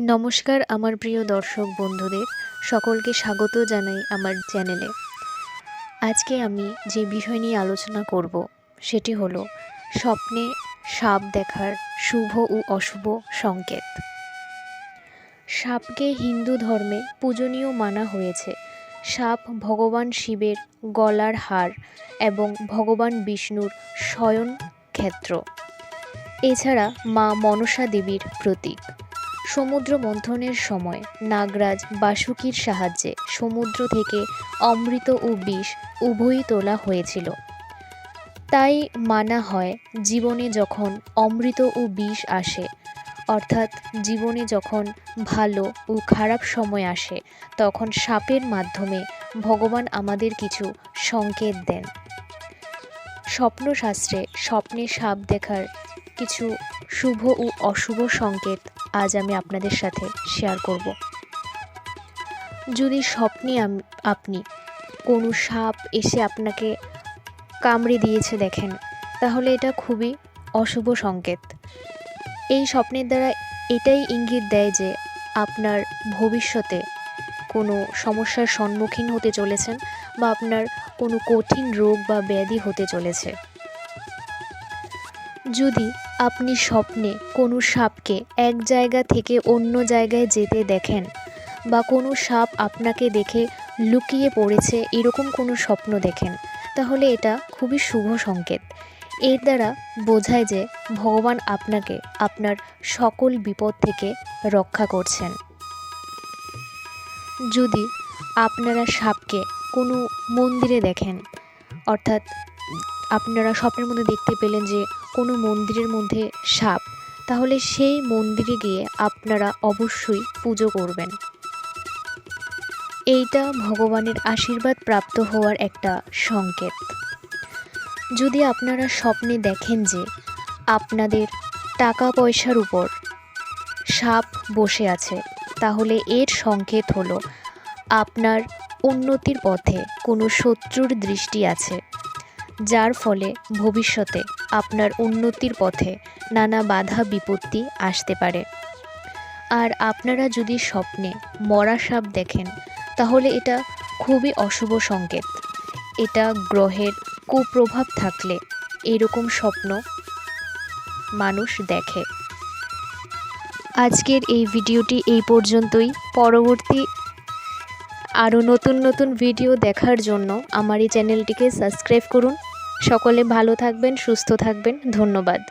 নমস্কার আমার প্রিয় দর্শক বন্ধুদের সকলকে স্বাগত জানাই আমার চ্যানেলে। আজকে আমি যে বিষয় নিয়ে আলোচনা করব সেটি হলো স্বপ্নে সাপ দেখার শুভ ও অশুভ সংকেত। সাপকে হিন্দু ধর্মে পূজনীয় মানা হয়েছে। সাপ ভগবান শিবের গলার হার এবং ভগবান বিষ্ণুর শয়ন ক্ষেত্র, এছাড়া মা মনসা দেবীর প্রতীক। সমুদ্র মন্থনের সময় নাগরাজ বাসুকীর সাহায্যে সমুদ্র থেকে অমৃত ও বিষ উভয়ই তোলা হয়েছিল। তাই মানা হয় জীবনে যখন অমৃত ও বিষ আসে, অর্থাৎ জীবনে যখন ভালো ও খারাপ সময় আসে, তখন সাপের মাধ্যমে ভগবান আমাদের কিছু সংকেত দেন। স্বপ্নশাস্ত্রে স্বপ্নে সাপ দেখার কিছু শুভ ও অশুভ সংকেত আজ আমি আপনাদের সাথে শেয়ার করব। যদি স্বপ্নে আপনি কোনো সাপ এসে আপনাকে কামড়ে দিয়েছে দেখেন, তাহলে এটা খুবই অশুভ সংকেত। এই স্বপ্নের দ্বারা এটাই ইঙ্গিত দেয় যে আপনার ভবিষ্যতে কোনো সমস্যার সম্মুখীন হতে চলেছেন বা আপনার কোনো কঠিন রোগ বা ব্যাধি হতে চলেছে। যদি আপনি স্বপ্নে কোনো সাপকে এক জায়গা থেকে অন্য জায়গায় যেতে দেখেন বা কোনো সাপ আপনাকে দেখে লুকিয়ে পড়েছে এরকম কোনো স্বপ্ন দেখেন, তাহলে এটা খুবই শুভ সংকেত। এর দ্বারা বোঝায় যে ভগবান আপনাকে আপনার সকল বিপদ থেকে রক্ষা করছেন। যদি আপনারা সাপকে কোনো মন্দিরে দেখেন, অর্থাৎ আপনারা স্বপ্নের মধ্যে দেখতে পেলেন যে কোনো মন্দিরের মধ্যে সাপ, তাহলে সেই মন্দিরে গিয়ে আপনারা অবশ্যই পুজো করবেন। এইটা ভগবানের আশীর্বাদ প্রাপ্ত হওয়ার একটা সংকেত। যদি আপনারা স্বপ্নে দেখেন যে আপনাদের টাকা পয়সার উপর সাপ বসে আছে, তাহলে এর সংকেত হলো আপনার উন্নতির পথে কোনো শত্রুর দৃষ্টি আছে, যার ফলে ভবিষ্যতে আপনার উন্নতির পথে নানা বাধা বিপত্তি আসতে পারে। আর আপনারা যদি স্বপ্নে মরা সাপ দেখেন, তাহলে এটা খুবই অশুভ সংকেত। এটা গ্রহের কুপ্রভাব থাকলে এরকম স্বপ্ন মানুষ দেখে। আজকের এই ভিডিওটি এই পর্যন্তই। পরবর্তী আরও নতুন নতুন ভিডিও দেখার জন্য আমার এই চ্যানেলটিকে সাবস্ক্রাইব করুন। সকলে ভালো থাকবেন, সুস্থ থাকবেন। ধন্যবাদ।